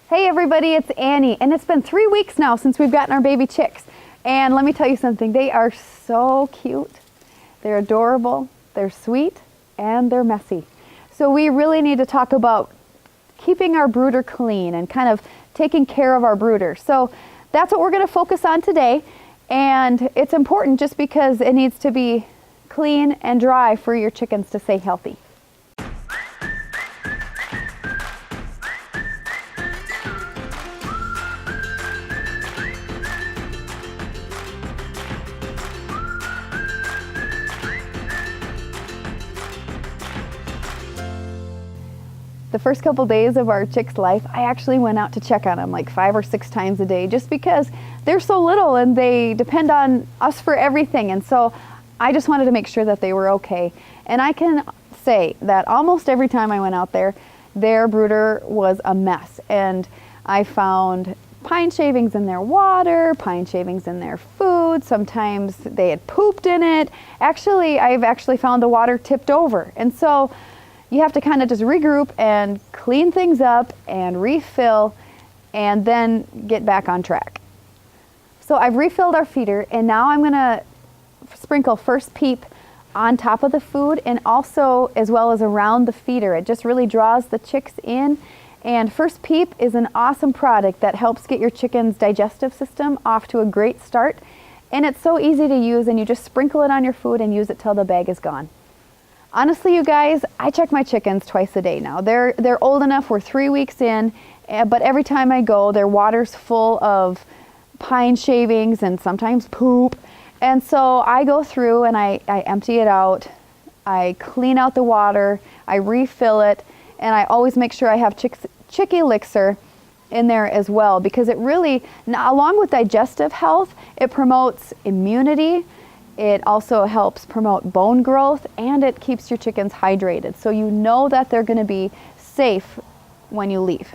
Hey everybody, it's Annie, and it's been 3 weeks now since we've gotten our baby chicks. And let me tell you something, they are so cute. They're adorable, they're sweet, and they're messy. So we really need to talk about keeping our brooder clean and kind of taking care of our brooder. So that's what we're going to focus on today. And it's important just because it needs to be clean and dry for your chickens to stay healthy. The first couple days of our chick's life, I actually went out to check on them like 5 or 6 times a day just because they're so little and they depend on us for everything. And so I just wanted to make sure that they were okay. And I can say that almost every time I went out there, their brooder was a mess. And I found pine shavings in their water, pine shavings in their food. Sometimes they had pooped in it. Actually, I've actually found the water tipped over. And so you have to kind of just regroup and clean things up and refill and then get back on track. So I've refilled our feeder and now I'm gonna sprinkle First Peep on top of the food and also as well as around the feeder. It just really draws the chicks in, and First Peep is an awesome product that helps get your chicken's digestive system off to a great start, and it's so easy to use, and you just sprinkle it on your food and use it till the bag is gone. Honestly, you guys, I check my chickens twice a day now. They're old enough, we're 3 weeks in, but every time I go, their water's full of pine shavings and sometimes poop. And so I go through and I empty it out, I clean out the water, I refill it, and I always make sure I have chick elixir in there as well, because it really, along with digestive health, it promotes immunity. It also helps promote bone growth, and it keeps your chickens hydrated. So you know that they're going to be safe when you leave.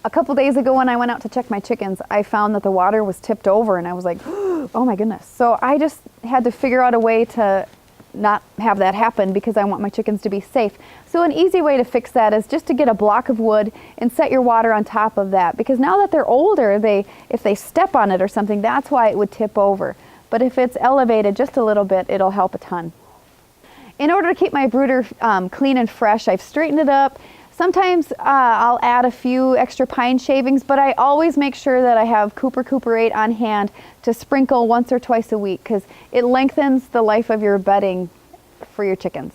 A couple days ago when I went out to check my chickens, I found that the water was tipped over and I was like, oh my goodness. So I just had to figure out a way to not have that happen because I want my chickens to be safe. So an easy way to fix that is just to get a block of wood and set your water on top of that, because now that they're older, if they step on it or something, that's why it would tip over. But if it's elevated just a little bit, it'll help a ton. In order to keep my brooder clean and fresh, I've straightened it up. Sometimes I'll add a few extra pine shavings, but I always make sure that I have Cooper 8 on hand to sprinkle once or twice a week, because it lengthens the life of your bedding for your chickens.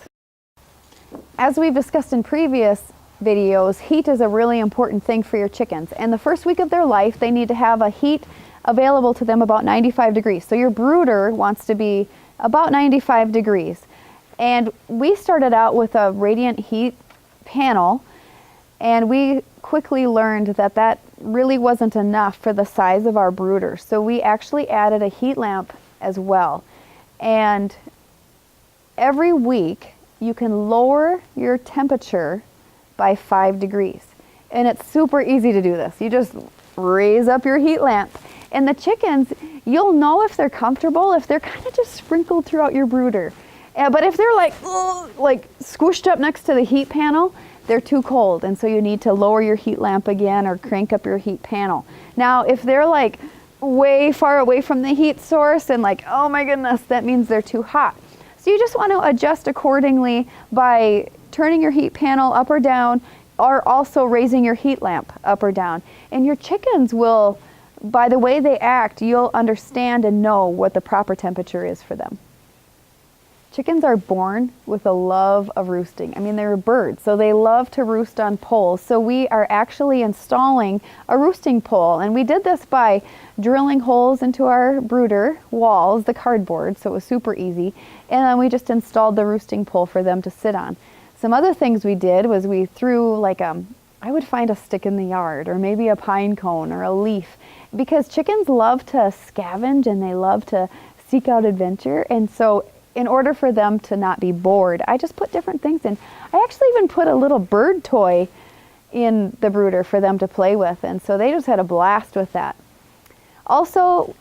As we've discussed in previous videos, heat is a really important thing for your chickens. And the first week of their life, they need to have a heat available to them about 95 degrees. So your brooder wants to be about 95 degrees. And we started out with a radiant heat panel, and we quickly learned that that really wasn't enough for the size of our brooder. So we actually added a heat lamp as well. And every week you can lower your temperature by 5 degrees. And it's super easy to do this. You just raise up your heat lamp. And the chickens, you'll know if they're comfortable if they're kind of just sprinkled throughout your brooder. But if they're like squished up next to the heat panel, they're too cold. And so you need to lower your heat lamp again or crank up your heat panel. Now, if they're like way far away from the heat source and like, oh my goodness, that means they're too hot. So you just want to adjust accordingly by turning your heat panel up or down, or also raising your heat lamp up or down. And your chickens will, by the way they act, you'll understand and know what the proper temperature is for them. Chickens are born with a love of roosting. I mean, they're birds, so they love to roost on poles. So we are actually installing a roosting pole, and we did this by drilling holes into our brooder walls, the cardboard, so it was super easy, and then we just installed the roosting pole for them to sit on. Some other things we did was we threw I would find a stick in the yard, or maybe a pine cone or a leaf, because chickens love to scavenge and they love to seek out adventure. And so in order for them to not be bored, I just put different things in. I actually even put a little bird toy in the brooder for them to play with, and so they just had a blast with that. Also,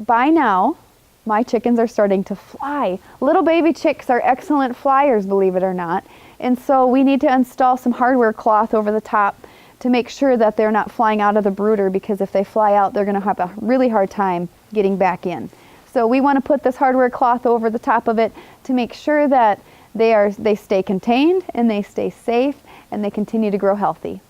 by now, my chickens are starting to fly. Little baby chicks are excellent flyers, believe it or not. And so we need to install some hardware cloth over the top to make sure that they're not flying out of the brooder, because if they fly out, they're going to have a really hard time getting back in. So we want to put this hardware cloth over the top of it to make sure that they stay contained and they stay safe and they continue to grow healthy.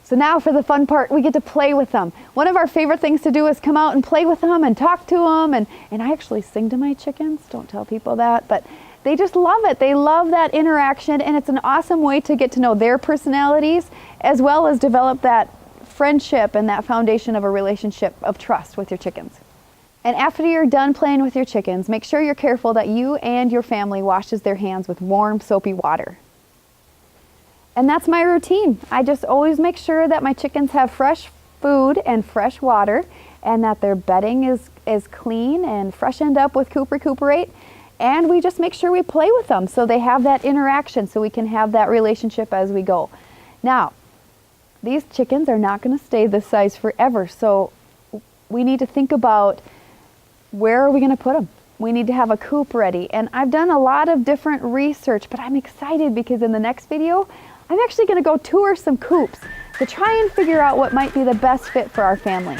So now for the fun part, we get to play with them. One of our favorite things to do is come out and play with them and talk to them. And I actually sing to my chickens. Don't tell people that, but they just love it. They love that interaction, and it's an awesome way to get to know their personalities as well as develop that friendship and that foundation of a relationship of trust with your chickens. And after you're done playing with your chickens, make sure you're careful that you and your family washes their hands with warm, soapy water. And that's my routine. I just always make sure that my chickens have fresh food and fresh water, and that their bedding is clean and freshened up with Coop Recuperate. And we just make sure we play with them so they have that interaction, so we can have that relationship as we go. Now, these chickens are not going to stay this size forever, so we need to think about, where are we going to put them? We need to have a coop ready. And I've done a lot of different research, but I'm excited because in the next video, I'm actually going to go tour some coops to try and figure out what might be the best fit for our family.